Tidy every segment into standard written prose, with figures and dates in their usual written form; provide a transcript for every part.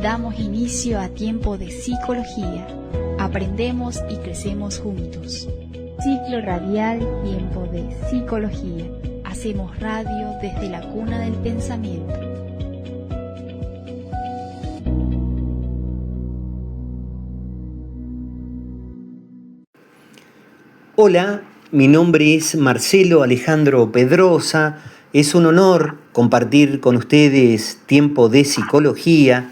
Damos inicio a Tiempo de Psicología. Aprendemos y crecemos juntos. Ciclo radial Tiempo de Psicología. Hacemos radio desde la cuna del pensamiento. Hola, mi nombre es Marcelo Alejandro Pedrosa. Es un honor compartir con ustedes Tiempo de Psicología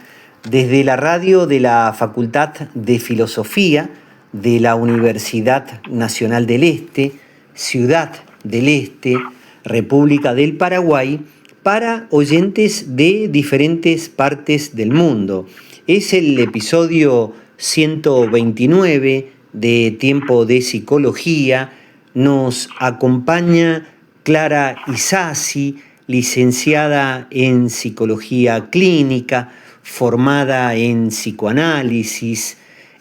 desde la radio de la Facultad de Filosofía de la Universidad Nacional del Este, Ciudad del Este, República del Paraguay, para oyentes de diferentes partes del mundo. Es el episodio 129 de Tiempo de Psicología. Nos acompaña Clara Isasi, licenciada en Psicología Clínica, formada en psicoanálisis,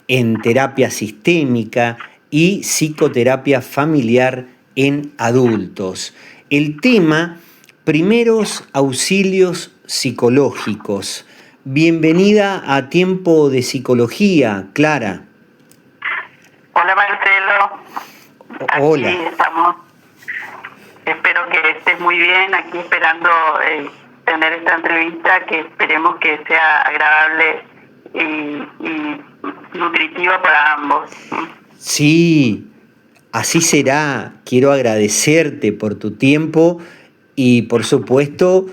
en terapia sistémica y psicoterapia familiar en adultos. El tema: primeros auxilios psicológicos. Bienvenida a Tiempo de Psicología, Clara. Hola, Marcelo. Hola. Aquí estamos. Espero que estés muy bien. Aquí esperando tener esta entrevista que esperemos que sea agradable y nutritiva para ambos. Sí, así será. Quiero agradecerte por tu tiempo y, por supuesto,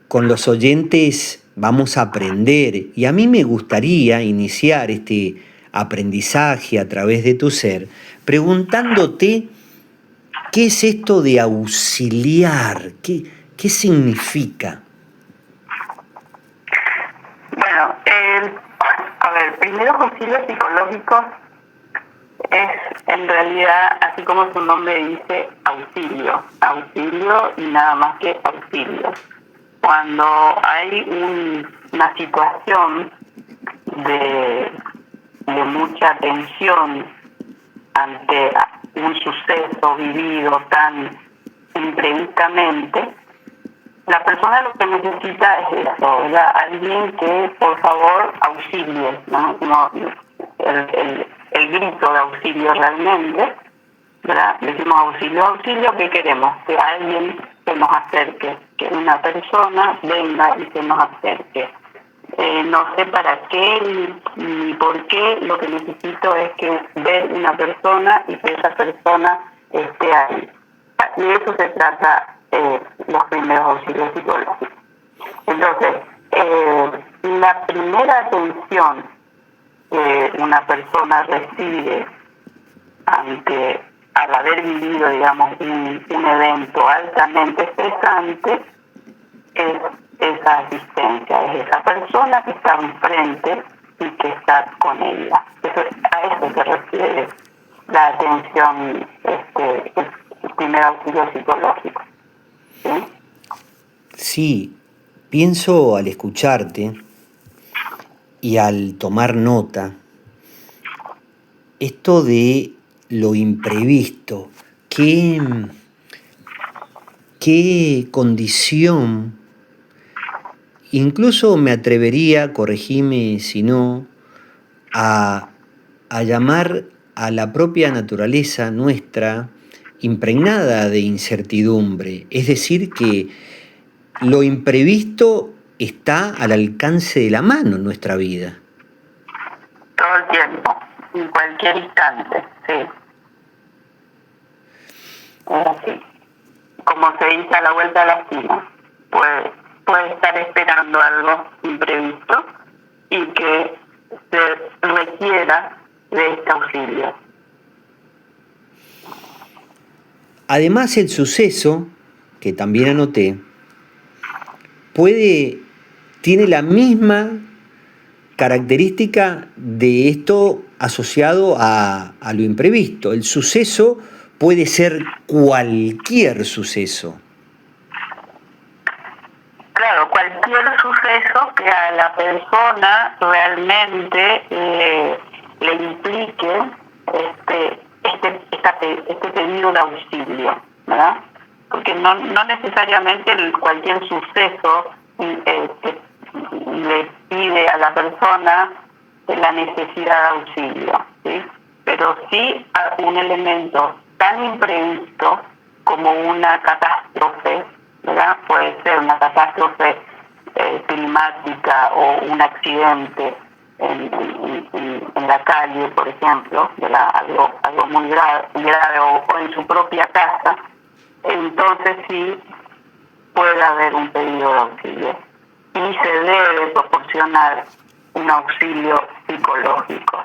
con los oyentes vamos a aprender. Y a mí me gustaría iniciar este aprendizaje a través de tu ser preguntándote: ¿qué es esto de auxiliar? ¿Qué significa? Bueno, primeros auxilios psicológicos es en realidad, así como su nombre dice, auxilio y nada más que auxilio. Cuando hay una situación de mucha tensión ante un suceso vivido tan imprevistamente, la persona lo que necesita es eso, ¿verdad? Alguien que por favor auxilie, ¿no? El grito de auxilio realmente, ¿verdad? Decimos auxilio, ¿qué queremos? Que alguien se nos acerque, que una persona venga y se nos acerque. No sé para qué ni por qué, lo que necesito es que ver una persona y que esa persona esté ahí. Y de eso se trata los primeros auxilios psicológicos. Entonces, la primera atención que una persona recibe al haber vivido, digamos, un evento altamente estresante, es esa asistencia, es esa persona que está enfrente y que está con ella. A eso se refiere la atención, el primer auxilio psicológico. ¿Sí? Sí, pienso al escucharte y al tomar nota, esto de lo imprevisto, qué condición. Incluso me atrevería, corregime si no, a llamar a la propia naturaleza nuestra impregnada de incertidumbre. Es decir, que lo imprevisto está al alcance de la mano en nuestra vida. Todo el tiempo, en cualquier instante, sí. Es así. Como se dice, a la vuelta de la esquina. Puede estar esperando algo imprevisto y que se requiera de este auxilio. Además, el suceso, que también anoté, tiene la misma característica de esto asociado a lo imprevisto. El suceso puede ser cualquier suceso. Claro, cualquier suceso que a la persona realmente le implique este pedido de auxilio, ¿verdad? Porque no necesariamente cualquier suceso le pide a la persona la necesidad de auxilio, ¿sí? Pero sí a un elemento tan imprevisto como una catástrofe, ¿verdad? Puede ser una catástrofe climática o un accidente en la calle, por ejemplo, ¿verdad? Algo muy grave o en su propia casa, entonces sí puede haber un pedido de auxilio y se debe proporcionar un auxilio psicológico,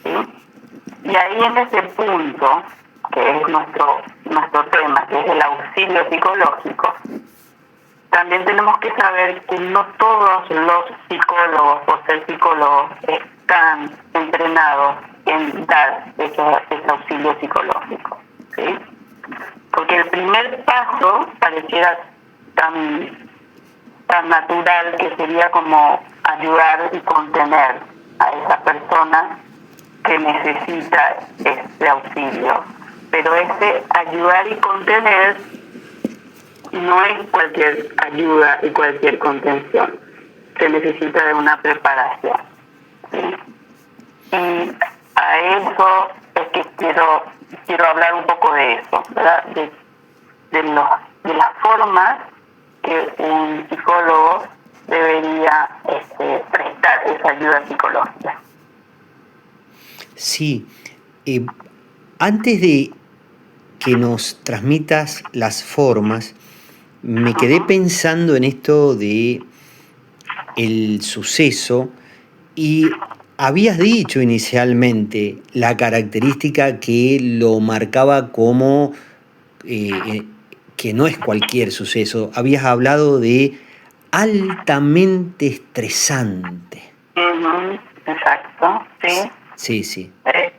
¿sí? Y ahí en ese punto, que es nuestro tema, que es el auxilio psicológico, también tenemos que saber que no todos los psicólogos, por ser psicólogos, están entrenados en dar ese auxilio psicológico, ¿sí? Porque el primer paso pareciera tan natural, que sería como ayudar y contener a esa persona que necesita este auxilio. Pero ese ayudar y contener no es cualquier ayuda y cualquier contención. Se necesita de una preparación, ¿sí? Y a eso es que quiero hablar un poco de eso, ¿verdad? De las formas que un psicólogo debería prestar esa ayuda psicológica. Sí. Antes de que nos transmitas las formas, me quedé pensando en esto de el suceso, y habías dicho inicialmente la característica que lo marcaba como que no es cualquier suceso. Habías hablado de altamente estresante. Exacto, sí. Sí, sí. Es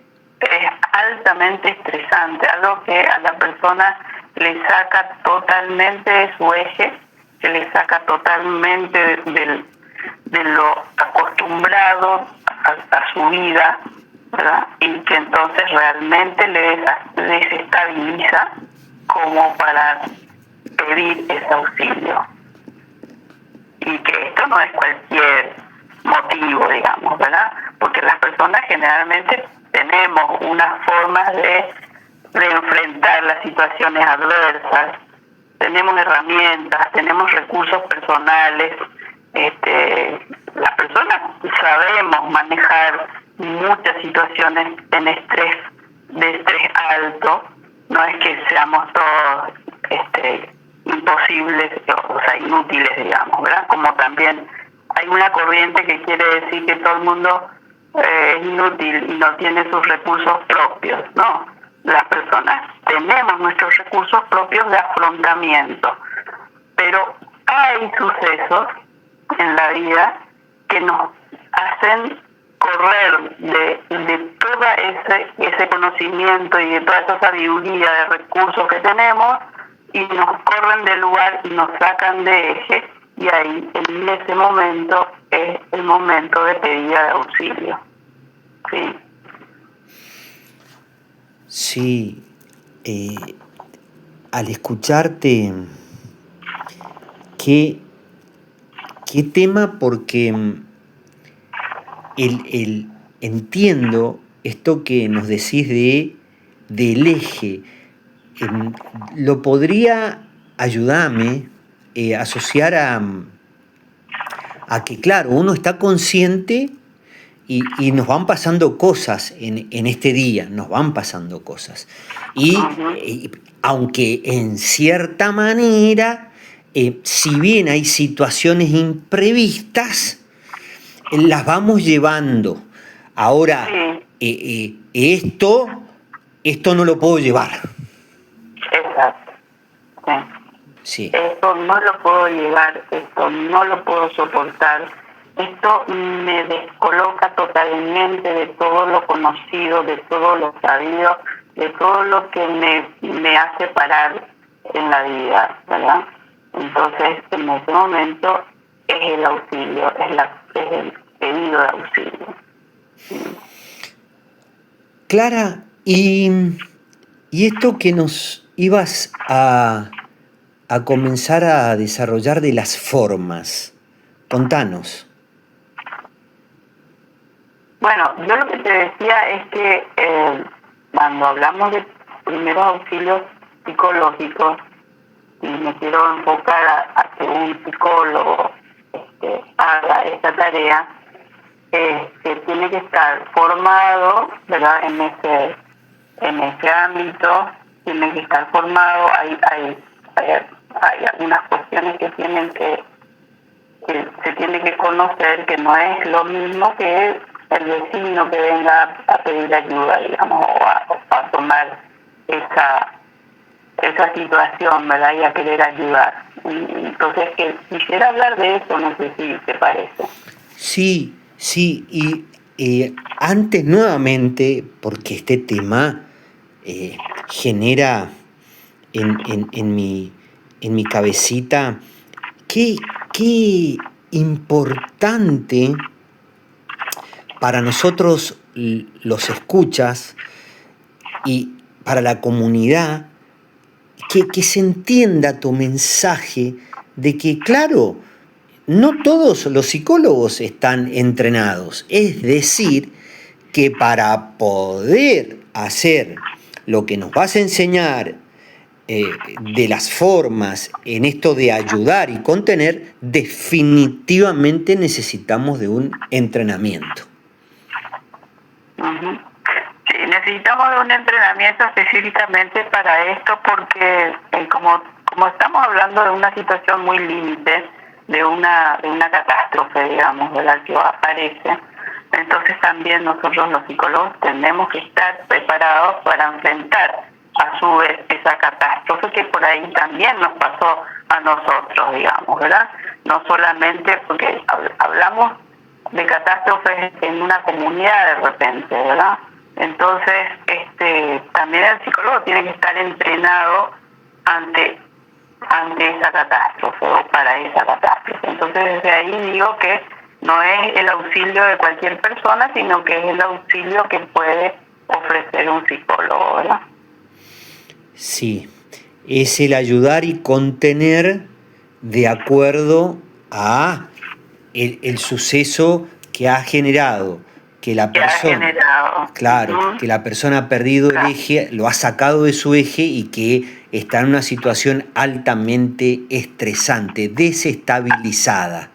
altamente estresante, algo que a la persona le saca totalmente de su eje, que le saca totalmente de lo acostumbrado a su vida, ¿verdad? Y que entonces realmente le desestabiliza como para pedir ese auxilio. Y que esto no es cualquier motivo, digamos, ¿verdad? Porque las personas generalmente tenemos unas formas de enfrentar las situaciones adversas, tenemos herramientas, tenemos recursos personales, las personas sabemos manejar muchas situaciones de estrés alto, no es que seamos todos imposibles, o sea, inútiles, digamos, ¿verdad? Como también hay una corriente que quiere decir que todo el mundo es inútil y no tiene sus recursos propios. No, las personas tenemos nuestros recursos propios de afrontamiento, pero hay sucesos en la vida que nos hacen correr de todo ese conocimiento y de toda esa sabiduría de recursos que tenemos, y nos corren del lugar y nos sacan de eje, y ahí en ese momento es el momento de pedida de auxilio. Sí. Sí, al escucharte, qué tema, porque entiendo esto que nos decís del eje. Lo podría ayudarme asociar a que, claro, uno está consciente y nos van pasando cosas en este día, nos van pasando cosas. Y aunque en cierta manera, si bien hay situaciones imprevistas, las vamos llevando. Ahora, esto no lo puedo llevar. Exacto. Sí. Esto no lo puedo llevar, esto no lo puedo soportar, esto me descoloca totalmente de todo lo conocido, de todo lo sabido, de todo lo que me hace parar en la vida, ¿verdad? Entonces, en ese momento es el auxilio, es el pedido de auxilio. Clara, y esto que nos ibas a comenzar a desarrollar de las formas, contanos. Bueno, yo lo que te decía es que cuando hablamos de primeros auxilios psicológicos, y me quiero enfocar a que un psicólogo haga esta tarea, tiene que estar formado, ¿verdad? En ese ámbito, tiene que estar formado. Hay algunas cuestiones que se tiene que conocer, que no es lo mismo que el vecino que venga a pedir ayuda, digamos, o a tomar esa situación, ¿verdad? Y a querer ayudar. Entonces, que quisiera hablar de eso, no sé si te parece. Sí, sí, y antes nuevamente, porque este tema genera en mi cabecita, qué importante para nosotros los escuchas y para la comunidad, que se entienda tu mensaje de que, claro, no todos los psicólogos están entrenados. Es decir, que para poder hacer lo que nos vas a enseñar de las formas en esto de ayudar y contener, definitivamente necesitamos de un entrenamiento. Uh-huh. Sí, necesitamos de un entrenamiento específicamente para esto porque como estamos hablando de una situación muy límite, de una catástrofe, digamos, de la que aparece, entonces también nosotros los psicólogos tenemos que estar preparados para enfrentar a su vez esa catástrofe que por ahí también nos pasó a nosotros, digamos, ¿verdad? No solamente porque hablamos de catástrofes en una comunidad de repente, ¿verdad? Entonces, también el psicólogo tiene que estar entrenado ante esa catástrofe o para esa catástrofe. Entonces, desde ahí digo que no es el auxilio de cualquier persona, sino que es el auxilio que puede ofrecer un psicólogo, ¿verdad? Sí, es el ayudar y contener de acuerdo a el suceso que ha generado, que la persona, claro, que la persona ha perdido el eje, lo ha sacado de su eje y que está en una situación altamente estresante, desestabilizada.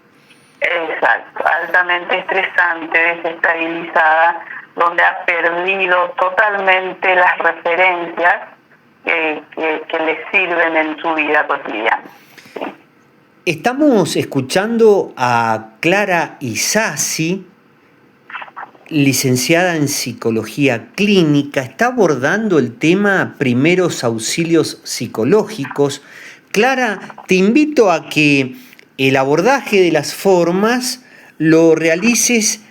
Exacto, altamente estresante, desestabilizada, donde ha perdido totalmente las referencias que le sirven en su vida cotidiana. ¿Sí? Estamos escuchando a Clara Isasi, licenciada en Psicología Clínica, está abordando el tema primeros auxilios psicológicos. Clara, te invito a que el abordaje de las formas lo realices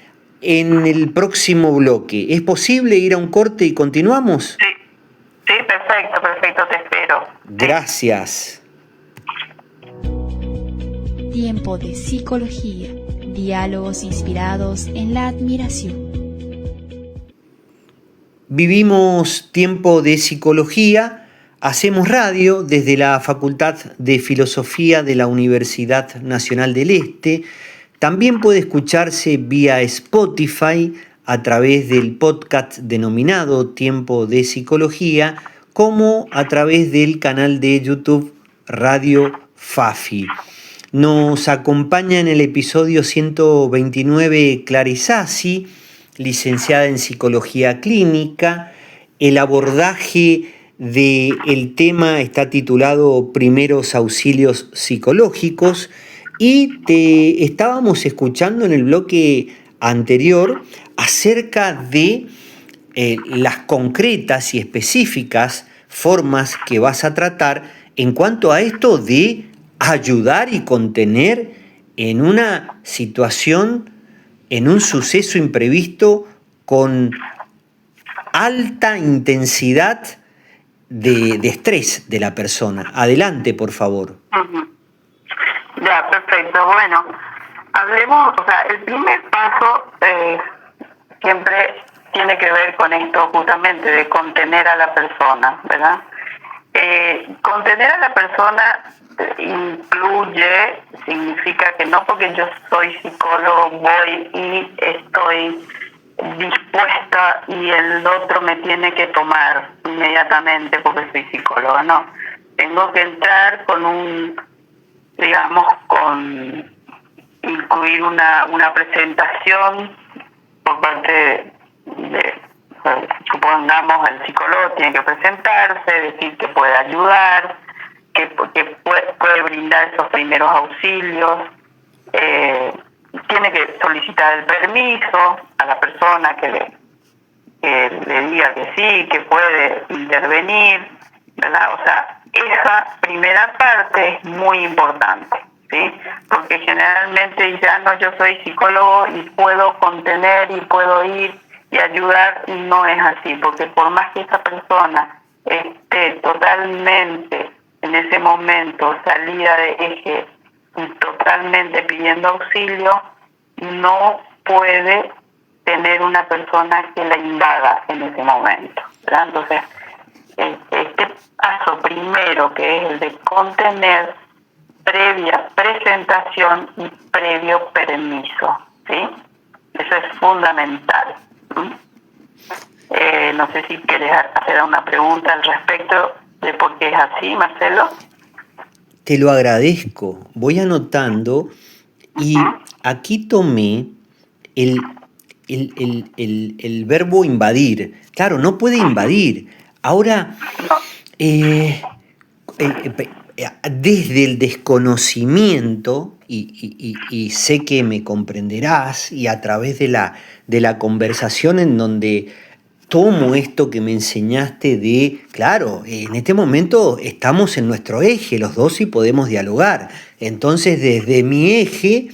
en el próximo bloque. ¿Es posible ir a un corte y continuamos? Sí, perfecto, te espero. Gracias. Tiempo de psicología, diálogos inspirados en la admiración. Vivimos tiempo de psicología, hacemos radio desde la Facultad de Filosofía de la Universidad Nacional del Este. También puede escucharse vía Spotify a través del podcast denominado Tiempo de Psicología, como a través del canal de YouTube Radio Fafi. Nos acompaña en el episodio 129 Clara Isasi, licenciada en Psicología Clínica. El abordaje del tema está titulado Primeros Auxilios Psicológicos y te estábamos escuchando en el bloque anterior acerca de las concretas y específicas formas que vas a tratar en cuanto a esto de ayudar y contener en una situación, en un suceso imprevisto con alta intensidad de estrés de la persona. Adelante, por favor. Uh-huh. Ya, perfecto. Bueno, hablemos, el primer paso siempre tiene que ver con esto justamente de contener a la persona, ¿verdad? Contener a la persona significa que no porque yo soy psicólogo voy y estoy dispuesta y el otro me tiene que tomar inmediatamente porque soy psicóloga, no. Tengo que entrar con incluir una presentación por parte supongamos el psicólogo tiene que presentarse, decir que puede ayudar, que puede brindar esos primeros auxilios, tiene que solicitar el permiso a la persona que le diga que sí, que puede intervenir, ¿verdad? O sea, esa primera parte es muy importante, ¿sí? Porque generalmente ya no, yo soy psicólogo y puedo contener y puedo ir y ayudar, no es así, porque por más que esa persona esté totalmente en ese momento salida de eje y totalmente pidiendo auxilio, no puede tener una persona que la invada en ese momento, ¿verdad? Entonces, este paso primero, que es el de contener, previa presentación y previo permiso, ¿sí? Eso es fundamental. No sé si quieres hacer una pregunta al respecto de por qué es así, Marcelo. Te lo agradezco. Voy anotando y aquí tomé el verbo invadir. Claro, no puede invadir. Ahora, desde el desconocimiento, y sé que me comprenderás, y a través de la conversación en donde tomo esto que me enseñaste de, claro, en este momento estamos en nuestro eje, los dos, y podemos dialogar. Entonces, desde mi eje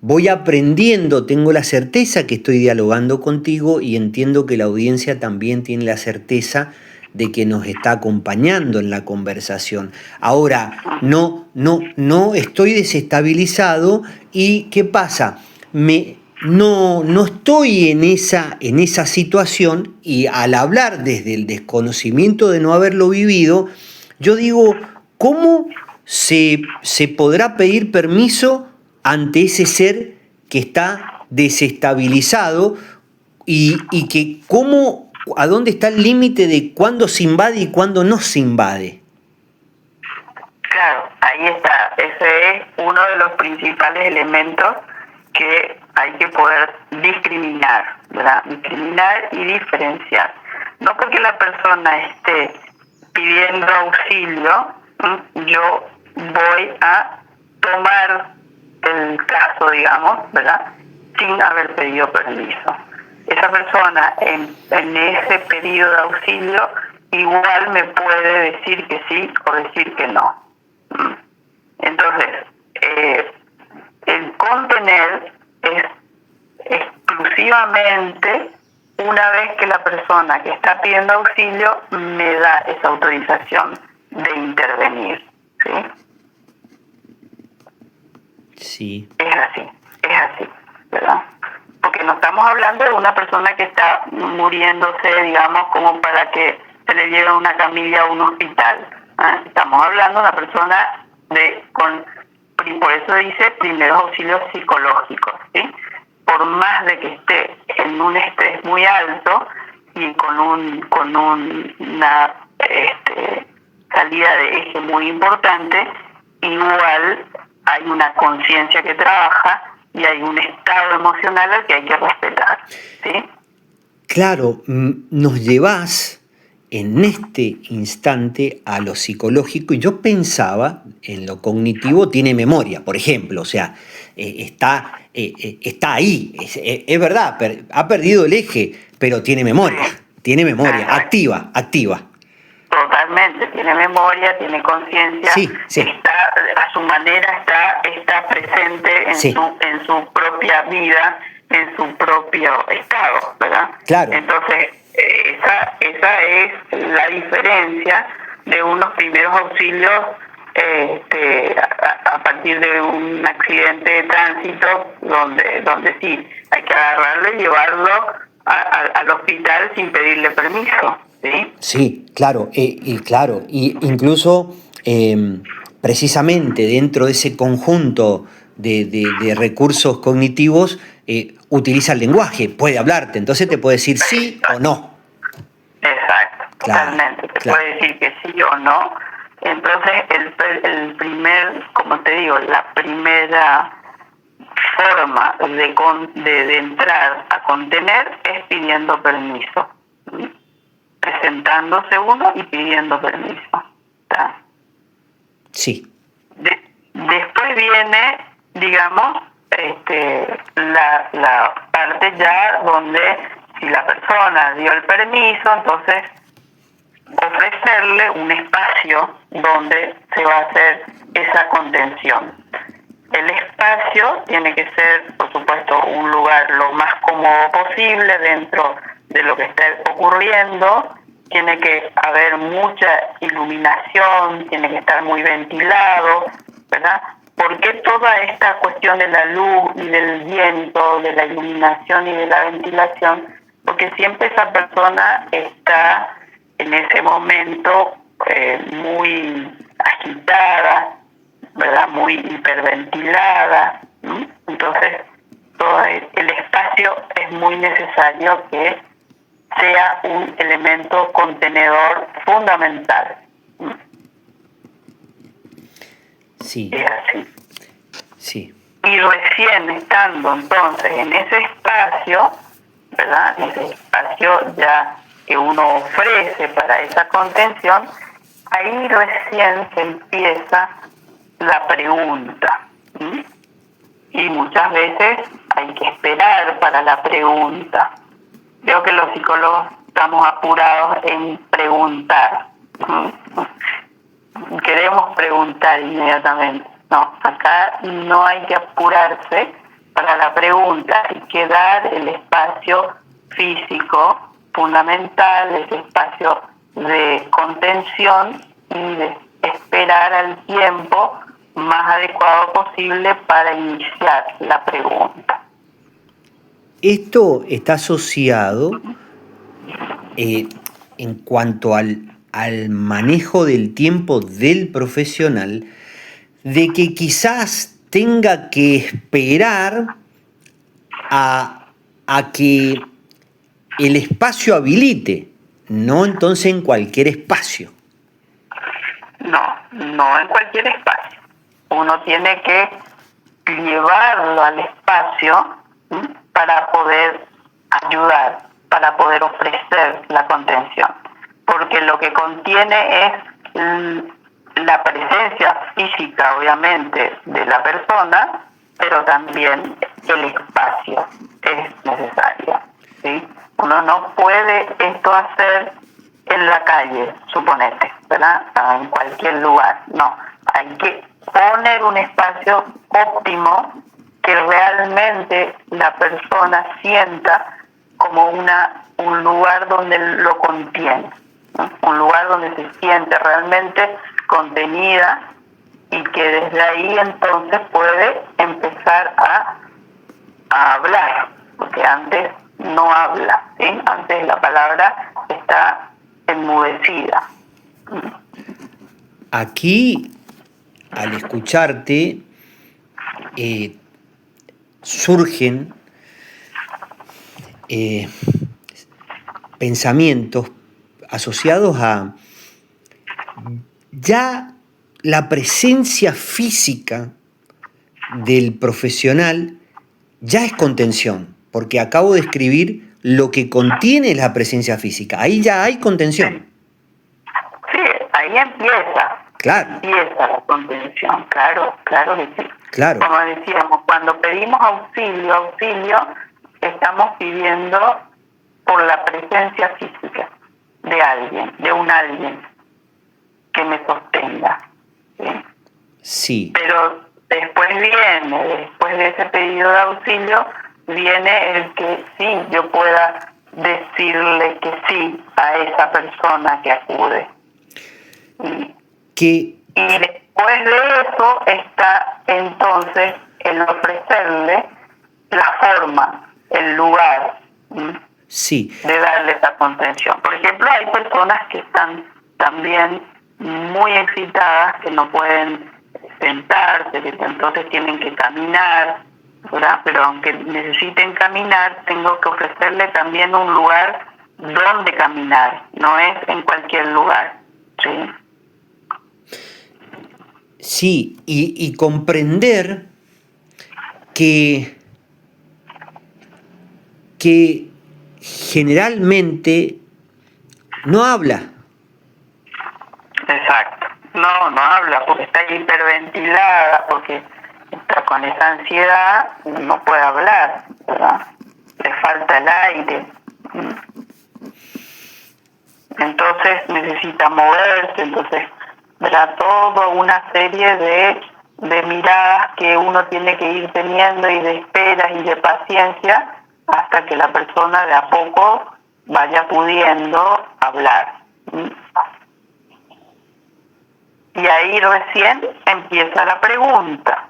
voy aprendiendo, tengo la certeza que estoy dialogando contigo y entiendo que la audiencia también tiene la certeza de que nos está acompañando en la conversación. Ahora, no estoy desestabilizado y ¿qué pasa? No estoy en esa situación, y al hablar desde el desconocimiento de no haberlo vivido, yo digo, ¿cómo se podrá pedir permiso ante ese ser que está desestabilizado y que a dónde está el límite de cuándo se invade y cuándo no se invade? Claro, ahí está. Ese es uno de los principales elementos que hay que poder discriminar, ¿verdad? Discriminar y diferenciar. No porque la persona esté pidiendo auxilio, yo voy a tomar el caso, digamos, ¿verdad?, sin haber pedido permiso. Esa persona en ese pedido de auxilio igual me puede decir que sí o decir que no. Entonces, el contener es exclusivamente una vez que la persona que está pidiendo auxilio me da esa autorización de intervenir, ¿sí? Sí. Es así, ¿verdad? Porque no estamos hablando de una persona que está muriéndose, digamos, como para que se le lleve una camilla a un hospital, ¿eh? Estamos hablando de una persona por eso dice primeros auxilios psicológicos, ¿sí? Por más de que esté en un estrés muy alto y con una salida de eje muy importante, igual hay una conciencia que trabaja y hay un estado emocional al que hay que respetar, ¿sí? Claro, nos llevas en este instante a lo psicológico, y yo pensaba en lo cognitivo, tiene memoria, por ejemplo, o sea, está ahí, es verdad, ha perdido el eje, pero tiene memoria, activa. Totalmente, tiene memoria, tiene conciencia, sí. Está a su manera, está presente en su propia vida, en su propio estado, ¿verdad? Claro. Entonces, esa es la diferencia de unos primeros auxilios a partir de un accidente de tránsito donde sí hay que agarrarlo y llevarlo al hospital sin pedirle permiso, ¿sí? Sí, claro, y incluso precisamente dentro de ese conjunto de recursos cognitivos, utiliza el lenguaje, puede hablarte, entonces te puede decir sí o no. Exacto, Claro, totalmente. Te claro. puede decir que sí o no. Entonces, el primer, como te digo, la primera forma de entrar a contener es pidiendo permiso. ¿Sí? Presentándose uno y pidiendo permiso. ¿Está? Sí, Después viene, digamos, la parte ya donde si la persona dio el permiso, entonces ofrecerle un espacio donde se va a hacer esa contención. El espacio tiene que ser, por supuesto, un lugar lo más cómodo posible dentro de lo que está ocurriendo. Tiene que haber mucha iluminación, tiene que estar muy ventilado, ¿verdad? ¿Por qué toda esta cuestión de la luz y del viento, de la iluminación y de la ventilación? Porque siempre esa persona está en ese momento muy agitada, ¿verdad? Muy hiperventilada, ¿no? Entonces, todo el espacio es muy necesario que sea un elemento contenedor fundamental. sí, Es así. sí, Y recién estando entonces en ese espacio, ¿verdad? En ese espacio ya que uno ofrece para esa contención, ahí recién se empieza la pregunta. ¿Sí? Y muchas veces hay que esperar para la pregunta. Veo que los psicólogos estamos apurados en preguntar. Queremos preguntar inmediatamente. No, acá no hay que apurarse para la pregunta, hay que dar el espacio físico fundamental, ese espacio de contención y de esperar al tiempo más adecuado posible para iniciar la pregunta. Esto está asociado en cuanto al manejo del tiempo del profesional, de que quizás tenga que esperar a que el espacio habilite, no entonces en cualquier espacio. No en cualquier espacio. Uno tiene que llevarlo al espacio, ¿sí? Para poder ayudar, para poder ofrecer la contención. Porque lo que contiene es la presencia física, obviamente, de la persona, pero también el espacio es necesario, ¿sí? Uno no puede esto hacer en la calle, suponete, ¿verdad? En cualquier lugar, no. Hay que poner un espacio óptimo que realmente la persona sienta como un lugar donde lo contiene, ¿no? Un lugar donde se siente realmente contenida y que desde ahí entonces puede empezar a hablar, porque antes no habla, ¿sí? Antes la palabra está enmudecida. Aquí, al escucharte, surgen pensamientos asociados a ya la presencia física del profesional ya es contención, porque acabo de escribir lo que contiene la presencia física. Ahí ya hay contención. Sí, ahí empieza. Claro. Empieza la contención, claro que sí. Claro. Como decíamos, cuando pedimos auxilio, estamos pidiendo por la presencia física de alguien, de un alguien que me sostenga, ¿sí? Sí. Pero después de ese pedido de auxilio, viene el que sí, yo pueda decirle que sí a esa persona que acude. Y después de eso está entonces el ofrecerle la forma, el lugar, sí, de darle esa contención. Por ejemplo, hay personas que están también muy excitadas, que no pueden sentarse, que entonces tienen que caminar, ¿verdad? Pero aunque necesiten caminar, tengo que ofrecerle también un lugar donde caminar, no es en cualquier lugar, ¿sí? Sí, y comprender que generalmente no habla. Exacto. No habla porque está hiperventilada, porque está con esa ansiedad, no puede hablar, ¿verdad? Le falta el aire. Entonces necesita moverse, entonces verá toda una serie de miradas que uno tiene que ir teniendo y de esperas y de paciencia hasta que la persona de a poco vaya pudiendo hablar. Y ahí recién empieza la pregunta.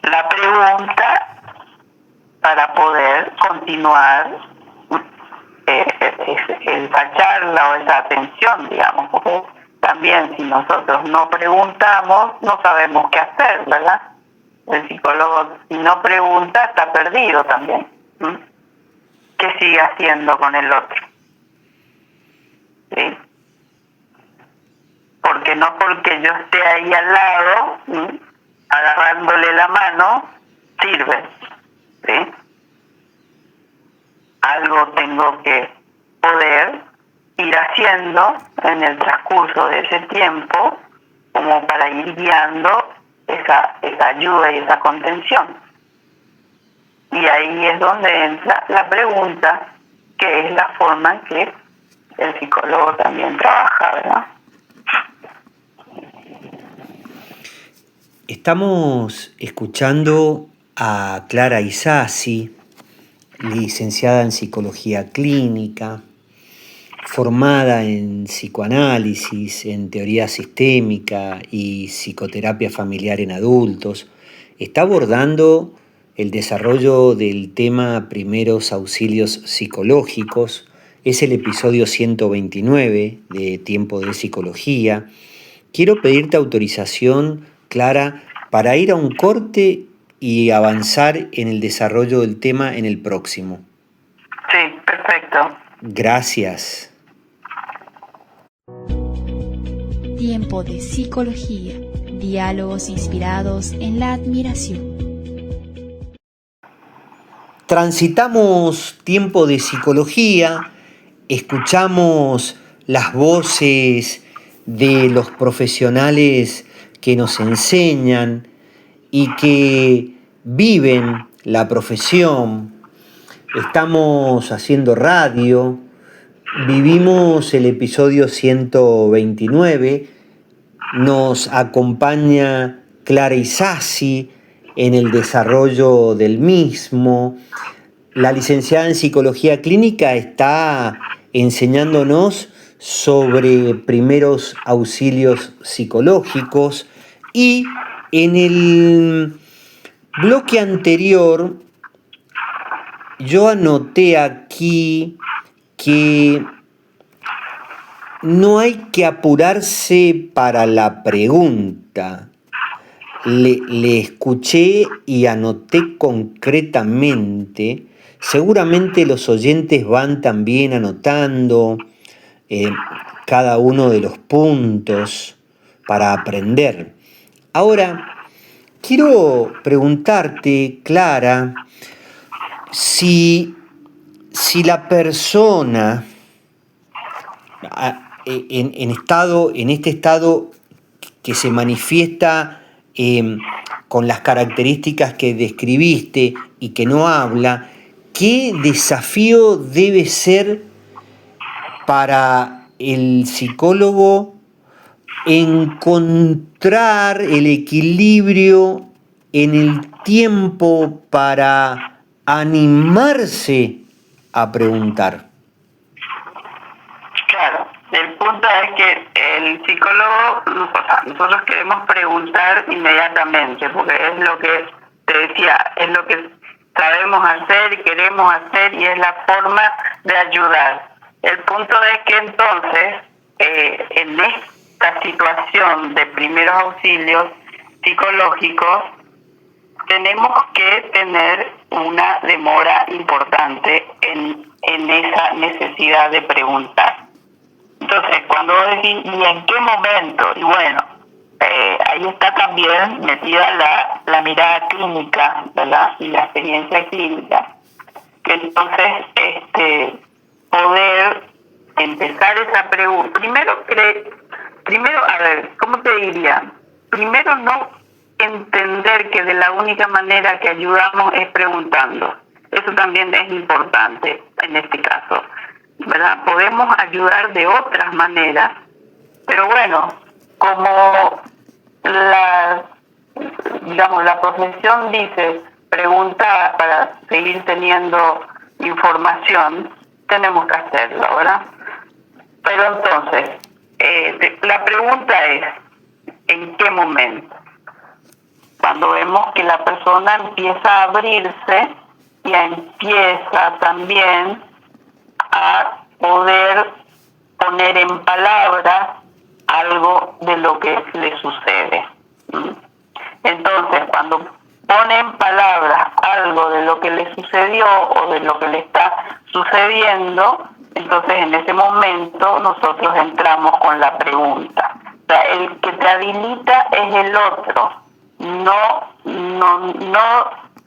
La pregunta para poder continuar esa charla o esa atención, digamos, porque también si nosotros no preguntamos, no sabemos qué hacer, ¿verdad? El psicólogo, si no pregunta, está perdido también. ¿Qué sigue haciendo con el otro? ¿Sí? Porque no porque yo esté ahí al lado, agarrándole la mano, sirve, ¿sí? Algo tengo que poder ir haciendo en el transcurso de ese tiempo como para ir guiando esa ayuda y esa contención. Y ahí es donde entra la pregunta, que es la forma en que el psicólogo también trabaja, ¿verdad? Estamos escuchando a Clara Isasi, licenciada en Psicología Clínica, formada en psicoanálisis, en teoría sistémica y psicoterapia familiar en adultos. Está abordando el desarrollo del tema primeros auxilios psicológicos. Es el episodio 129 de Tiempo de Psicología. Quiero pedirte autorización, Clara, para ir a un corte y avanzar en el desarrollo del tema en el próximo. Sí, perfecto. Gracias. Tiempo de Psicología. Diálogos inspirados en la admiración. Transitamos Tiempo de Psicología, escuchamos las voces de los profesionales que nos enseñan y que viven la profesión. Estamos haciendo radio, vivimos el episodio 129, nos acompaña Clara Isasi en el desarrollo del mismo. La licenciada en Psicología Clínica está enseñándonos sobre primeros auxilios psicológicos y en el bloque anterior yo anoté aquí que no hay que apurarse para la pregunta. Le escuché y anoté concretamente. Seguramente los oyentes van también anotando cada uno de los puntos para aprender. Ahora, quiero preguntarte, Clara, si la persona en este estado que se manifiesta con las características que describiste y que no habla, ¿qué desafío debe ser para el psicólogo encontrar el equilibrio en el tiempo para animarse a preguntar? Claro, el punto es que el psicólogo, nosotros queremos preguntar inmediatamente, porque es lo que te decía, es lo que sabemos hacer, queremos hacer y es la forma de ayudar. El punto es que entonces, esta situación de primeros auxilios psicológicos, tenemos que tener una demora importante en esa necesidad de preguntar. Entonces, cuando vos decís, ¿y en qué momento? Y bueno, ahí está también metida la mirada clínica, ¿verdad? Y la experiencia clínica. Que entonces, poder empezar esa pregunta. Primero, a ver, ¿cómo te diría? Primero no entender que de la única manera que ayudamos es preguntando. Eso también es importante en este caso, ¿verdad? Podemos ayudar de otras maneras, pero bueno, como la profesión dice, preguntar para seguir teniendo información, tenemos que hacerlo, ¿verdad? Pero entonces, la pregunta es, ¿en qué momento? Cuando vemos que la persona empieza a abrirse y empieza también a poder poner en palabras algo de lo que le sucede. Entonces, cuando pone en palabras algo de lo que le sucedió o de lo que le está sucediendo, entonces en ese momento nosotros entramos con la pregunta. O sea, el que te habilita es el otro. No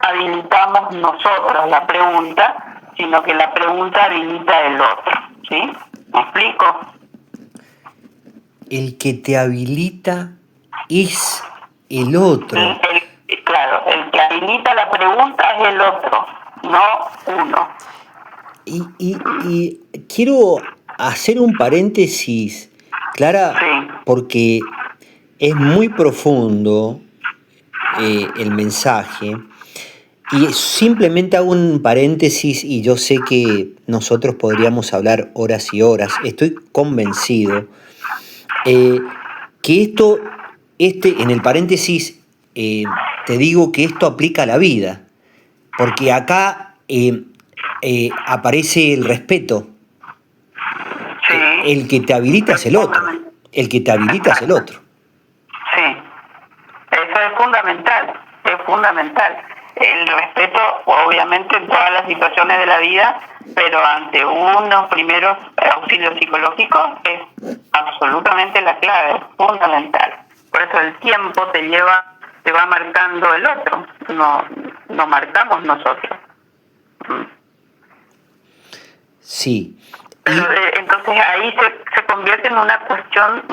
habilitamos nosotros la pregunta, sino que la pregunta habilita el otro. ¿Sí? ¿Me explico? El que te habilita es el otro. Claro, el que habilita la pregunta es el otro, no uno. Y quiero hacer un paréntesis, Clara, Sí. porque es muy profundo el mensaje. Y simplemente hago un paréntesis y yo sé que nosotros podríamos hablar horas y horas. Estoy convencido que en el paréntesis, te digo que esto aplica a la vida, porque acá aparece el respeto. Sí. El que te habilita es el otro. El que te habilita es el otro. Sí, eso es fundamental. El respeto, obviamente, en todas las situaciones de la vida, pero ante unos primeros auxilios psicológicos es absolutamente la clave, es fundamental. Por eso el tiempo te va marcando el otro, no marcamos nosotros. Sí. Pero entonces ahí se convierte en una cuestión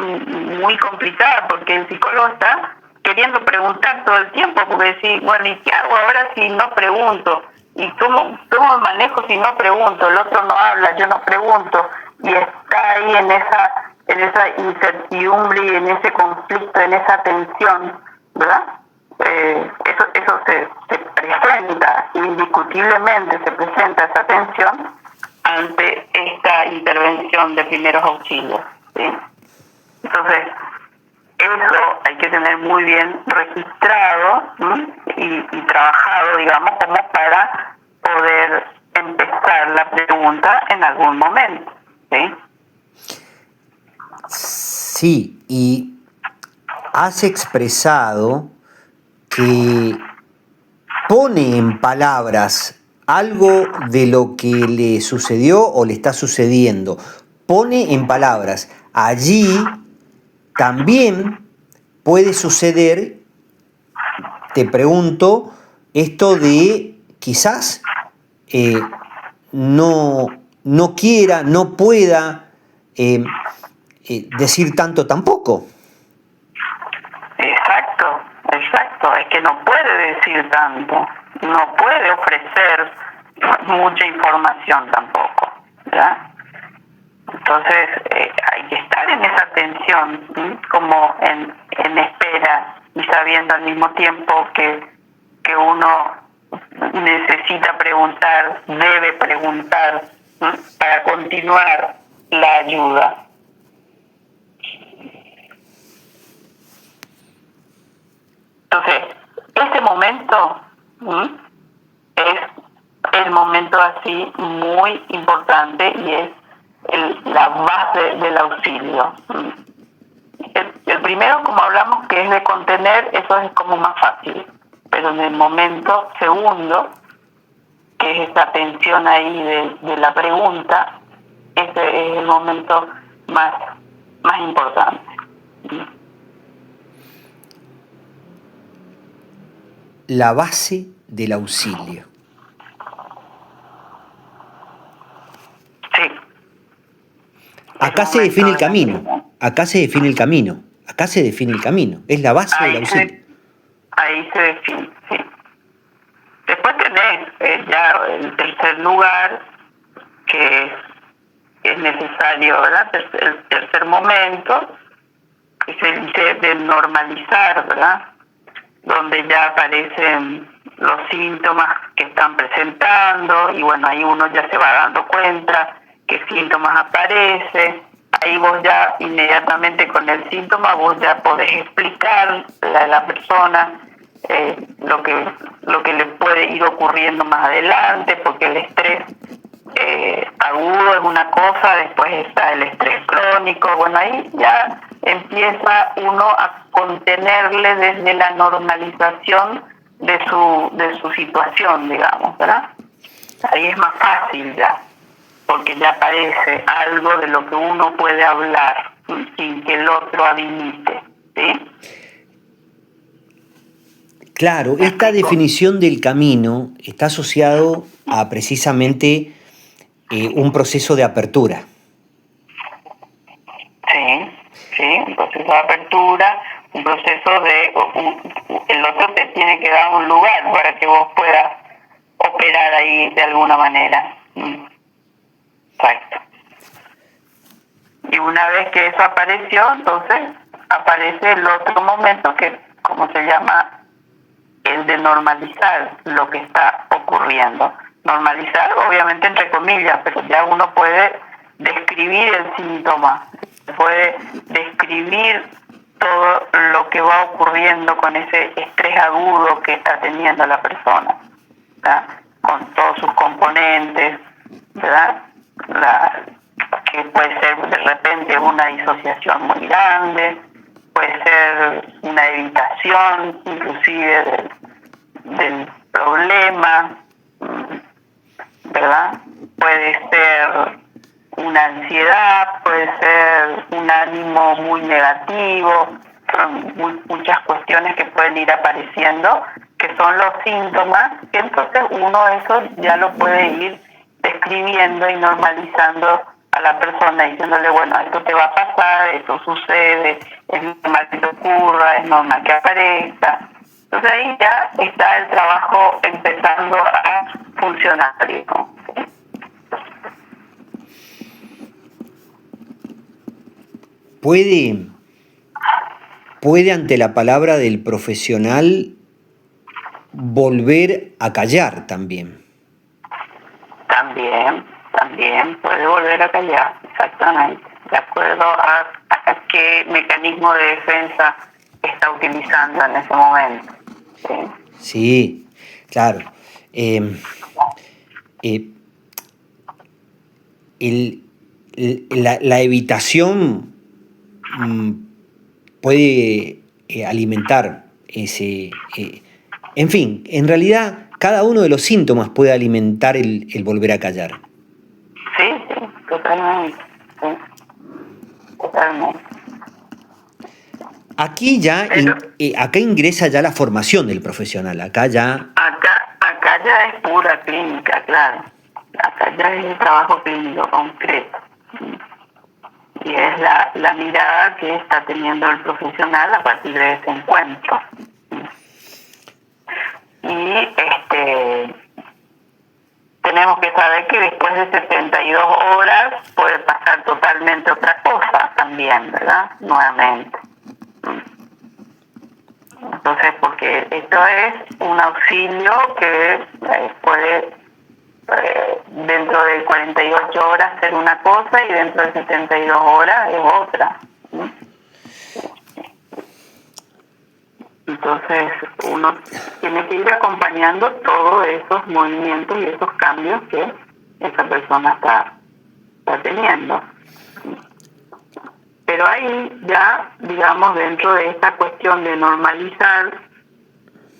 muy complicada, porque el psicólogo está queriendo preguntar todo el tiempo, porque decir, bueno, ¿y qué hago ahora si no pregunto? ¿Y cómo me manejo si no pregunto? El otro no habla, yo no pregunto, y está ahí en esa incertidumbre y en ese conflicto, en esa tensión, ¿verdad? Eso se presenta, indiscutiblemente se presenta esa tensión ante esta intervención de primeros auxilios, ¿sí? Entonces, eso hay que tener muy bien registrado, ¿sí? y trabajado, digamos, como para poder empezar la pregunta en algún momento, ¿sí? Sí, y has expresado que pone en palabras algo de lo que le sucedió o le está sucediendo. Pone en palabras. Allí también puede suceder, te pregunto, esto de quizás no quiera, no pueda decir tanto tampoco. Exacto, es que no puede decir tanto, no puede ofrecer mucha información tampoco, ¿ya? Entonces hay que estar en esa tensión, ¿sí? Como en espera y sabiendo al mismo tiempo que uno necesita preguntar, debe preguntar, ¿sí? Para continuar la ayuda. Entonces, ese momento es el momento así muy importante y es la base del auxilio. primero, como hablamos, que es de contener, eso es como más fácil. Pero en el momento segundo, que es esa atención ahí de la pregunta, ese es el momento más importante. La base del auxilio. Sí. Acá se define el camino. Acá se define el camino. Acá se define el camino. Es la base del auxilio. Ahí se define, sí. Después tenés ya el tercer lugar, que es necesario, ¿verdad? El tercer momento, que se dice de normalizar, ¿verdad? Donde ya aparecen los síntomas que están presentando, y bueno, ahí uno ya se va dando cuenta qué síntomas aparecen. Ahí vos ya inmediatamente con el síntoma vos ya podés explicar a la persona lo que le puede ir ocurriendo más adelante, porque el estrés agudo es una cosa, después está el estrés crónico. Bueno, ahí ya empieza uno a contenerle desde la normalización de su situación, digamos, ¿verdad? Ahí es más fácil ya, porque ya aparece algo de lo que uno puede hablar, ¿sí? Sin que el otro habilite, ¿sí? Claro, esta definición del camino está asociado a precisamente un proceso de apertura. Sí, un proceso de apertura, un proceso el otro te tiene que dar un lugar para que vos puedas operar ahí de alguna manera. Exacto. Y una vez que eso apareció, entonces aparece el otro momento que, como se llama, el de normalizar lo que está ocurriendo. Normalizar, obviamente entre comillas, pero ya uno puede describir el síntoma, puede describir todo lo que va ocurriendo con ese estrés agudo que está teniendo la persona, ¿verdad? Con todos sus componentes, ¿verdad? Que puede ser de repente una disociación muy grande, puede ser una evitación inclusive del problema, ¿verdad? Puede ser una ansiedad, puede ser un ánimo muy negativo, son muchas cuestiones que pueden ir apareciendo, que son los síntomas, que entonces uno eso ya lo puede ir describiendo y normalizando a la persona, diciéndole, bueno, esto te va a pasar, esto sucede, es normal que te ocurra, es normal que aparezca. Entonces ahí ya está el trabajo empezando a funcionar, ¿no? ¿Puede ante la palabra del profesional volver a callar también? También puede volver a callar, exactamente, de acuerdo a qué mecanismo de defensa está utilizando en ese momento. Sí, claro. La evitación puede alimentar ese... en fin, en realidad cada uno de los síntomas puede alimentar el volver a callar. Sí, totalmente. Totalmente. Aquí ya, acá ingresa ya la formación del profesional, acá ya ya es pura clínica, claro. Acá ya es el trabajo clínico concreto. Y es la mirada que está teniendo el profesional a partir de ese encuentro. Y tenemos que saber que después de 72 horas puede pasar totalmente otra cosa también, ¿verdad? Nuevamente. Entonces, porque esto es un auxilio que puede dentro de 48 horas ser una cosa y dentro de 72 horas es otra. Entonces uno tiene que ir acompañando todos esos movimientos y esos cambios que esa persona está teniendo. Pero ahí ya, digamos, dentro de esta cuestión de normalizar,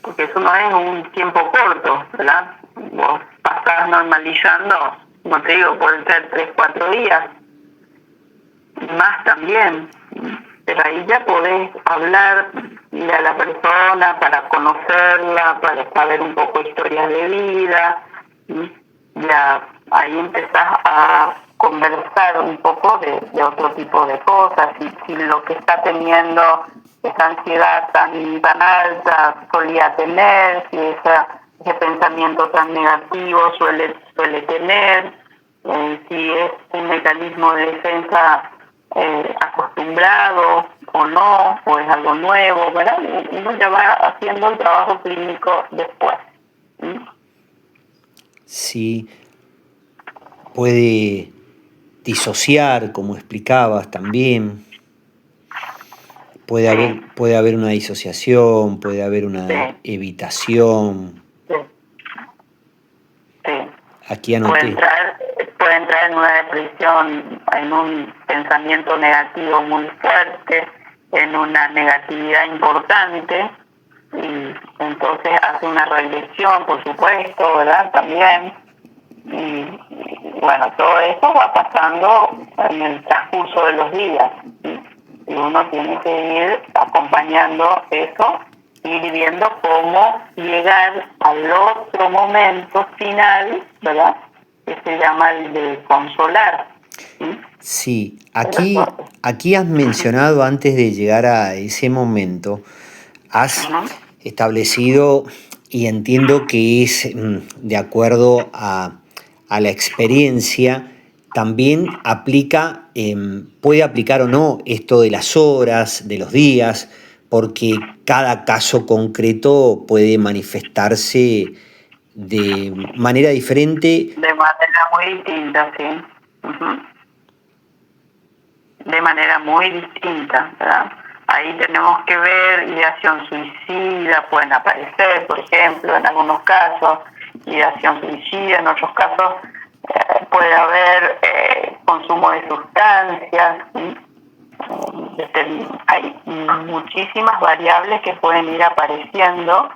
porque eso no es un tiempo corto, ¿verdad? Vos pasás normalizando, como te digo, pueden ser 3, 4 días, más también, pero ahí ya podés hablarle a la persona para conocerla, para saber un poco historias de vida, ya ahí empezás a conversar un poco de otro tipo de cosas, si lo que está teniendo, esa ansiedad tan alta solía tener, si ese pensamiento tan negativo suele tener, si es un mecanismo de defensa acostumbrado o no, o es algo nuevo, ¿verdad? Uno ya va haciendo el trabajo clínico después. Sí, puede disociar, como explicabas también. Puede haber una disociación, puede haber una evitación. Sí. Aquí anoté. Puede entrar en una depresión, en un pensamiento negativo muy fuerte, en una negatividad importante, y entonces hace una regresión, por supuesto, ¿verdad? También. Y bueno, todo eso va pasando en el transcurso de los días, ¿sí? Y uno tiene que ir acompañando eso, ir viendo cómo llegar al otro momento final, ¿verdad? Que se llama el de consolar. Sí, aquí has mencionado, antes de llegar a ese momento, has establecido, y entiendo que es de acuerdo a la experiencia, también puede aplicar o no esto de las horas, de los días, porque cada caso concreto puede manifestarse de manera diferente. De manera muy distinta, sí. De manera muy distinta, ¿verdad? Ahí tenemos que ver ideación suicida, pueden aparecer, por ejemplo, en algunos casos, ideación suicida, en otros casos puede haber consumo de sustancias, ¿sí? Hay muchísimas variables que pueden ir apareciendo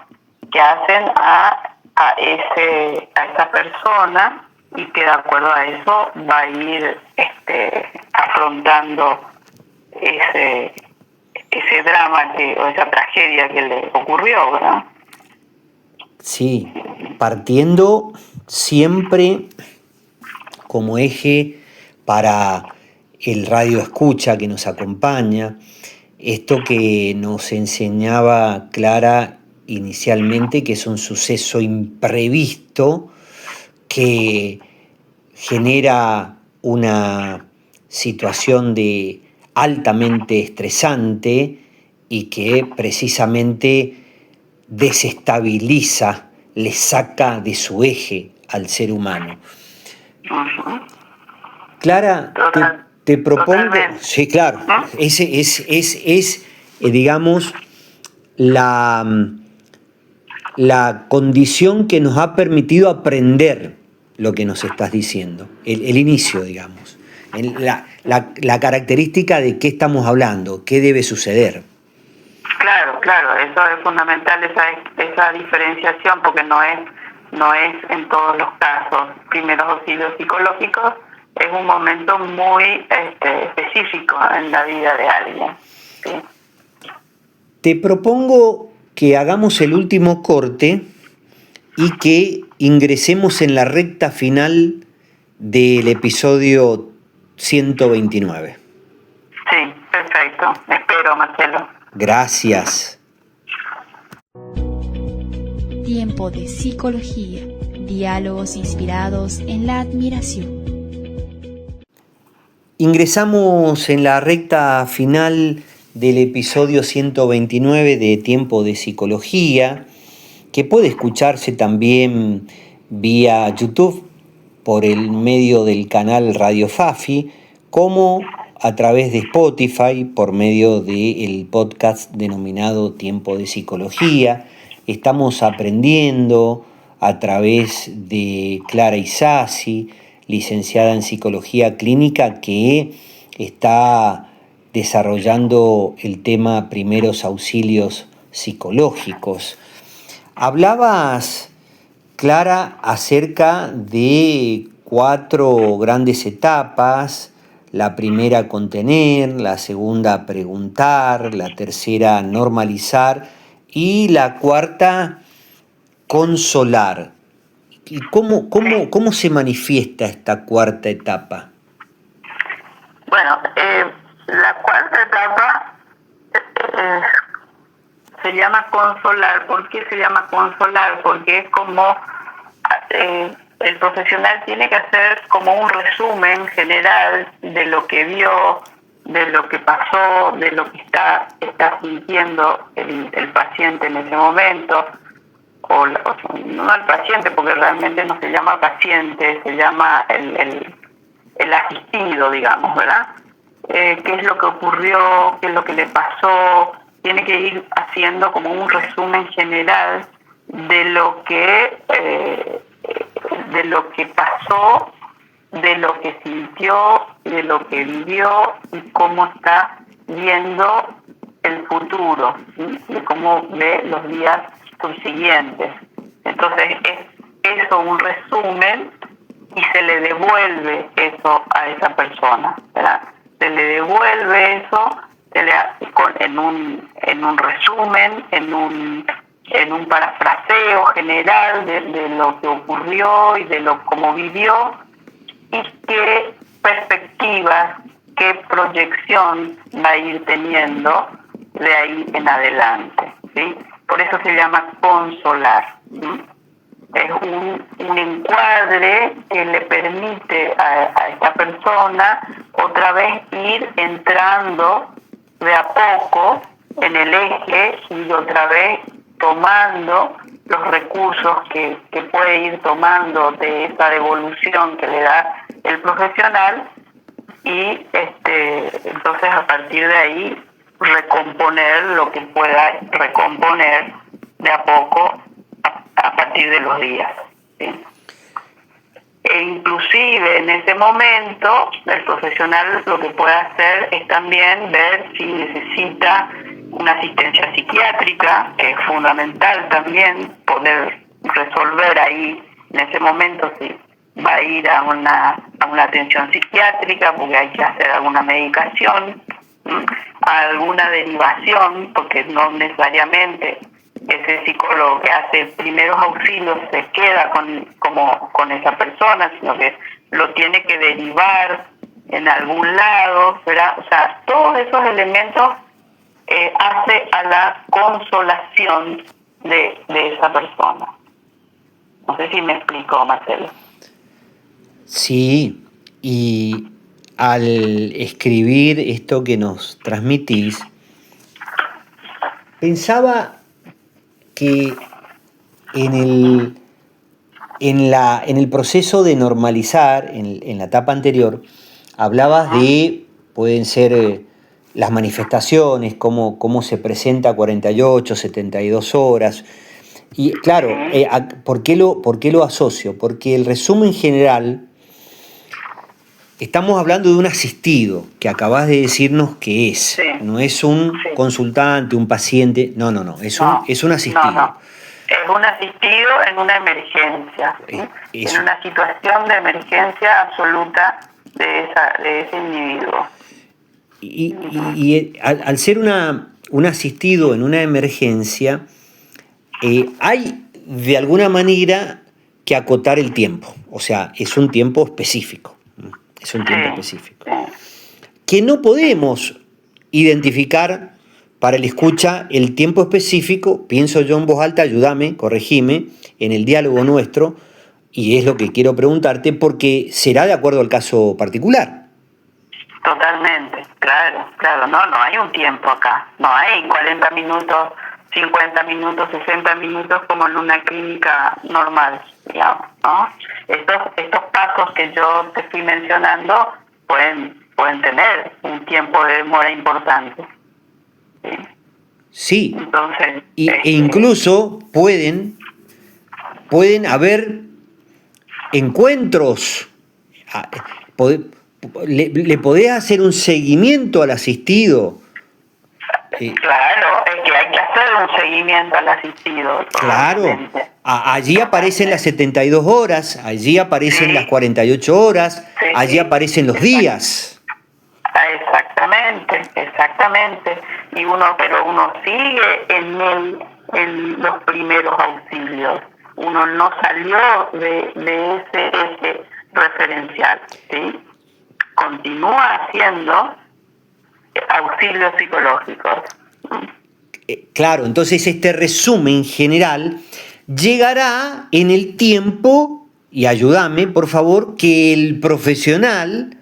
que hacen a esa persona, y que de acuerdo a eso va a ir afrontando ese drama o esa tragedia que le ocurrió, ¿verdad? Sí, partiendo siempre como eje para el radio escucha que nos acompaña, esto que nos enseñaba Clara inicialmente, que es un suceso imprevisto que genera una situación de altamente estresante y que precisamente desestabiliza, le saca de su eje al ser humano. Clara, te propongo, totalmente. sí, claro, ese es digamos, la condición que nos ha permitido aprender lo que nos estás diciendo, el inicio, digamos, la característica de qué estamos hablando, qué debe suceder. Claro, eso es fundamental, esa diferenciación, porque no es en todos los casos. Primeros auxilios psicológicos es un momento muy específico en la vida de alguien, ¿sí? Te propongo que hagamos el último corte y que ingresemos en la recta final del episodio 129. Sí, perfecto. Espero, Marcelo. Gracias. Tiempo de psicología. Diálogos inspirados en la admiración. Ingresamos en la recta final del episodio 129 de Tiempo de Psicología, que puede escucharse también vía YouTube por el medio del canal Radio Fafi, como a través de Spotify por medio del podcast denominado Tiempo de Psicología. Estamos aprendiendo a través de Clara Isasi, licenciada en Psicología Clínica, que está desarrollando el tema primeros auxilios psicológicos. Hablabas, Clara, acerca de 4 grandes etapas: la primera, contener; la segunda, preguntar; la tercera, normalizar; y la cuarta, consolar. ¿Y cómo se manifiesta esta cuarta etapa? Bueno, la cuarta etapa se llama consolar. ¿Por qué se llama consolar? Porque es como el profesional tiene que hacer como un resumen general de lo que vio, de lo que pasó, de lo que está sintiendo el paciente en ese momento, o no el paciente, porque realmente no se llama paciente, se llama el asistido, digamos, ¿verdad? Qué es lo que ocurrió, qué es lo que le pasó. Tiene que ir haciendo como un resumen general de lo que pasó, de lo que sintió, de lo que vivió y cómo está viendo el futuro, ¿sí? De cómo ve los días subsiguientes. Entonces es eso, un resumen, y se le devuelve eso a esa persona, ¿verdad? Se le devuelve eso en un resumen, en un parafraseo general de lo que ocurrió y de cómo vivió, y qué perspectivas, qué proyección va a ir teniendo de ahí en adelante, ¿sí? Por eso se llama consolar, ¿sí? Es un encuadre que le permite a esta persona otra vez ir entrando de a poco en el eje y otra vez tomando los recursos que puede ir tomando de esa devolución que le da el profesional, y entonces a partir de ahí recomponer lo que pueda recomponer de a poco a partir de los días, ¿sí? E inclusive en ese momento el profesional lo que puede hacer es también ver si necesita una asistencia psiquiátrica, que es fundamental también poder resolver ahí en ese momento si va a ir a una atención psiquiátrica, porque hay que hacer alguna medicación, a alguna derivación, porque no necesariamente ese psicólogo que hace primeros auxilios se queda con esa persona, sino que lo tiene que derivar en algún lado, ¿verdad? O sea, todos esos elementos hace a la consolación de esa persona. No sé si me explico, Marcelo. Sí, y al escribir esto que nos transmitís, pensaba que en el proceso de normalizar, en la etapa anterior, hablabas de, pueden ser las manifestaciones, cómo se presenta 48, 72 horas. Y claro, ¿por qué lo asocio? Porque el resumen general, estamos hablando de un asistido, que acabas de decirnos que es. Sí. No es un consultante, un paciente, no, es un asistido. No. Es un asistido en una emergencia, ¿sí? En una situación de emergencia absoluta de ese individuo. Y al ser un asistido en una emergencia, hay de alguna manera que acotar el tiempo, o sea, es un tiempo específico. Es un tiempo específico. Que no podemos identificar para el escucha el tiempo específico, pienso yo en voz alta, ayúdame, corregime, en el diálogo nuestro, y es lo que quiero preguntarte, porque será de acuerdo al caso particular. Totalmente, claro, no hay un tiempo acá, no hay 40 minutos, 50 minutos, 60 minutos como en una clínica normal, digamos, ¿no? Estos pasos que yo te estoy mencionando pueden tener un tiempo de demora importante. Sí. Entonces, e incluso pueden haber encuentros, le podés hacer un seguimiento al asistido. Claro, es que hay que hacer un seguimiento al asistido. Claro, allí aparecen las 72 horas, allí aparecen las 48 horas, allí aparecen los días. Exactamente. Pero uno sigue en los primeros auxilios. Uno no salió de ese eje referencial, ¿sí? Continúa haciendo auxilios psicológicos. Claro, entonces este resumen general llegará en el tiempo, y ayúdame por favor, que el profesional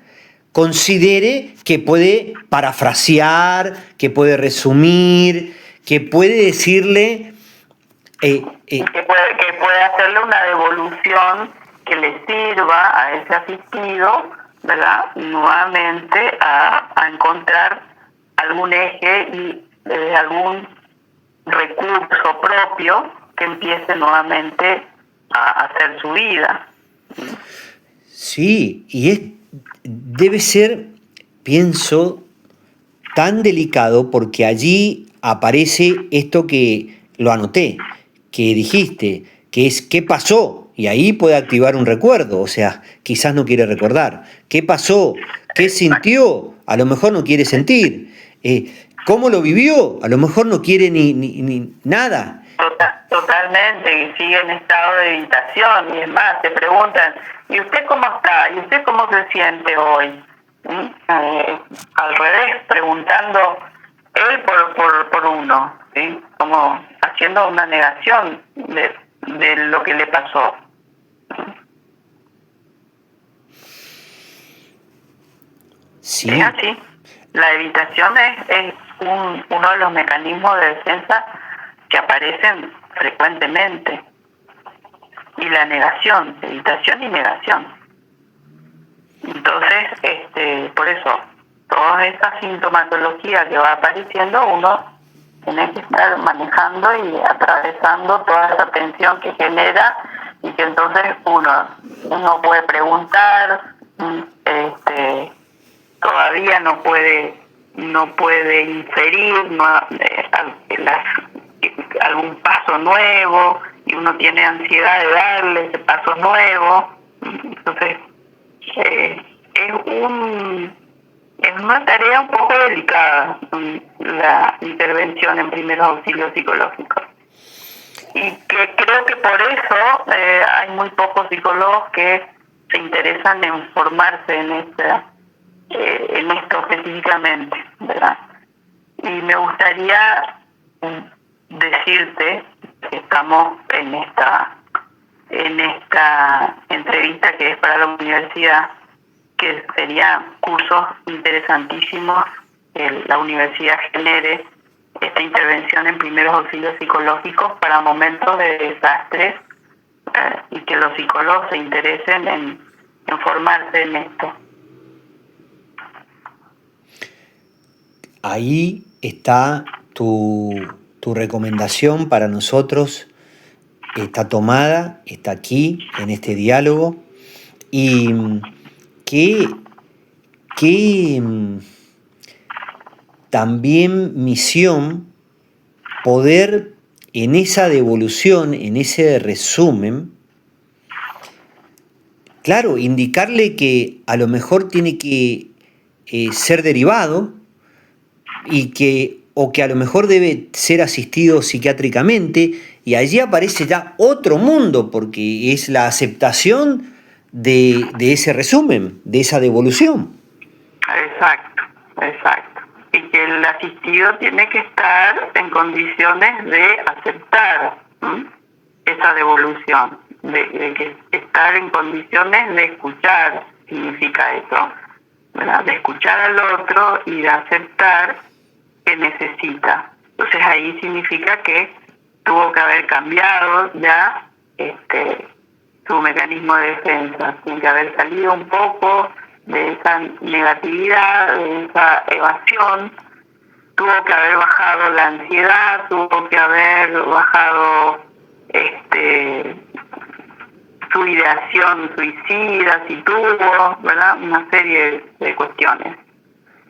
considere que puede parafrasear, que puede resumir, que puede decirle... que puede hacerle una devolución que le sirva a ese asistido, ¿verdad? Nuevamente a encontrar algún eje y algún recurso propio que empiece nuevamente a hacer su vida. Sí, y debe ser, pienso, tan delicado porque allí aparece esto que lo anoté, que dijiste, que es ¿qué pasó? Y ahí puede activar un recuerdo, o sea, quizás no quiere recordar. ¿Qué pasó? ¿Qué sintió? A lo mejor no quiere sentir. ¿Cómo lo vivió? A lo mejor no quiere ni nada. Totalmente, y sigue en estado de evitación, y es más, te preguntan, ¿y usted cómo está? ¿Y usted cómo se siente hoy? Al revés, preguntando él por uno, ¿sí? Como haciendo una negación de lo que le pasó. Sí. Es así. La evitación es uno de los mecanismos de defensa que aparecen frecuentemente. Y la negación, evitación y negación. Entonces, por eso, toda esa sintomatología que va apareciendo, uno tiene que estar manejando y atravesando toda esa tensión que genera, y que entonces uno puede preguntar, todavía no puede inferir algún paso nuevo, y uno tiene ansiedad de darle ese paso nuevo. Entonces es una tarea un poco delicada, la intervención en primeros auxilios psicológicos, y que creo que por eso hay muy pocos psicólogos que se interesan en formarse en esto específicamente, ¿verdad? Y me gustaría decirte que estamos en esta entrevista que es para la universidad, que serían cursos interesantísimos que la universidad genere esta intervención en primeros auxilios psicológicos para momentos de desastres, y que los psicólogos se interesen en formarse en esto. Ahí está tu recomendación para nosotros, está tomada, está aquí en este diálogo, y qué también misión poder en esa devolución, en ese resumen, claro, indicarle que a lo mejor tiene que ser derivado, o que a lo mejor debe ser asistido psiquiátricamente, y allí aparece ya otro mundo, porque es la aceptación de ese resumen, de esa devolución. Exacto. Y que el asistido tiene que estar en condiciones de aceptar esa devolución, de que estar en condiciones de escuchar, significa eso, ¿verdad? De escuchar al otro y de aceptar que necesita. Entonces ahí significa que tuvo que haber cambiado ya su mecanismo de defensa, tiene que haber salido un poco de esa negatividad, de esa evasión, tuvo que haber bajado la ansiedad, tuvo que haber bajado su ideación suicida, si tuvo, ¿verdad? Una serie de cuestiones.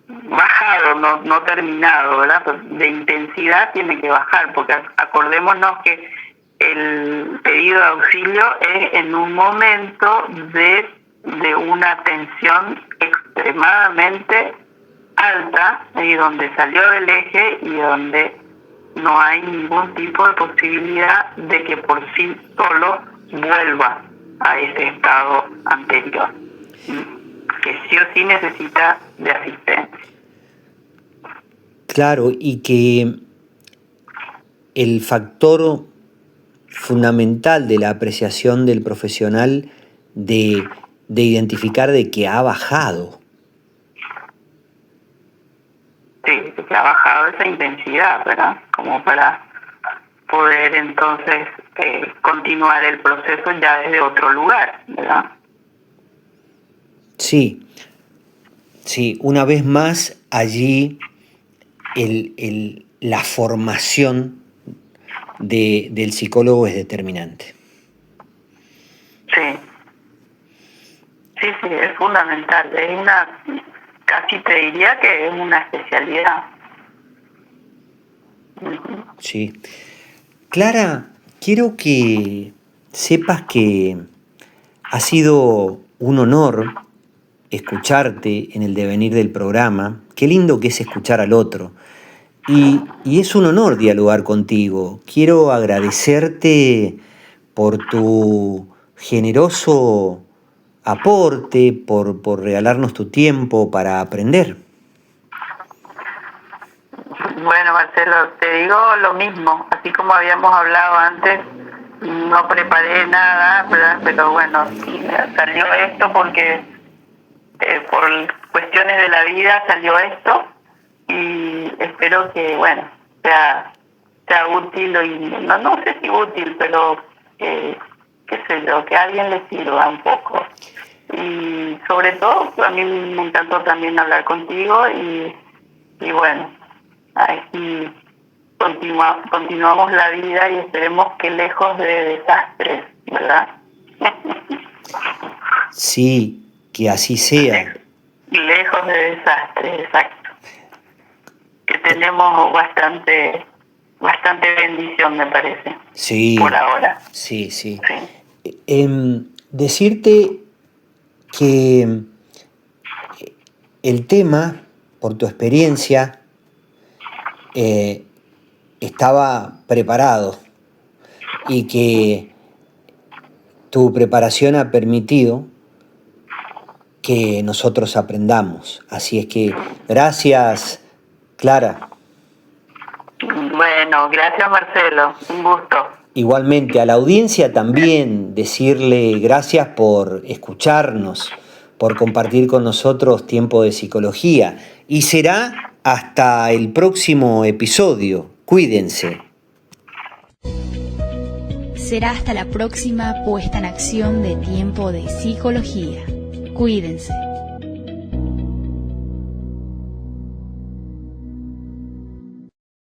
Bajado, no terminado, ¿verdad? Pues de intensidad tiene que bajar, porque acordémonos que el pedido de auxilio es en un momento de una tensión extremadamente alta, y donde salió del eje y donde no hay ningún tipo de posibilidad de que por sí solo vuelva a ese estado anterior, que sí o sí necesita de asistencia. Claro, y que el factor fundamental de la apreciación del profesional de identificar de que ha bajado. Sí, que ha bajado esa intensidad, ¿verdad? Como para poder entonces continuar el proceso ya desde otro lugar, ¿verdad? Sí, una vez más allí la formación del psicólogo es determinante. Sí, es fundamental, es casi te diría que es una especialidad. Sí. Clara, quiero que sepas que ha sido un honor escucharte en el devenir del programa. Qué lindo que es escuchar al otro. Y es un honor dialogar contigo. Quiero agradecerte por tu generoso aporte, por regalarnos tu tiempo para aprender. Bueno, Marcelo, te digo lo mismo, así como habíamos hablado antes, no preparé nada, ¿verdad? Pero bueno, salió esto porque por cuestiones de la vida salió esto, y espero que, bueno, sea útil, no sé si útil, pero qué sé yo, que a alguien le sirva un poco. Y sobre todo, a mí me encantó también hablar contigo, y bueno, aquí continuamos la vida, y esperemos que lejos de desastres, ¿verdad? Sí, que así sea. Lejos de desastres, exacto. Que tenemos bastante bendición, me parece. Sí. Por ahora. Sí. Decirte que el tema, por tu experiencia, estaba preparado, y que tu preparación ha permitido que nosotros aprendamos. Así es que gracias, Clara. Bueno, gracias, Marcelo, un gusto. Igualmente, a la audiencia también decirle gracias por escucharnos, por compartir con nosotros tiempo de psicología. Y será hasta el próximo episodio. Cuídense. Será hasta la próxima puesta en acción de Tiempo de Psicología. Cuídense.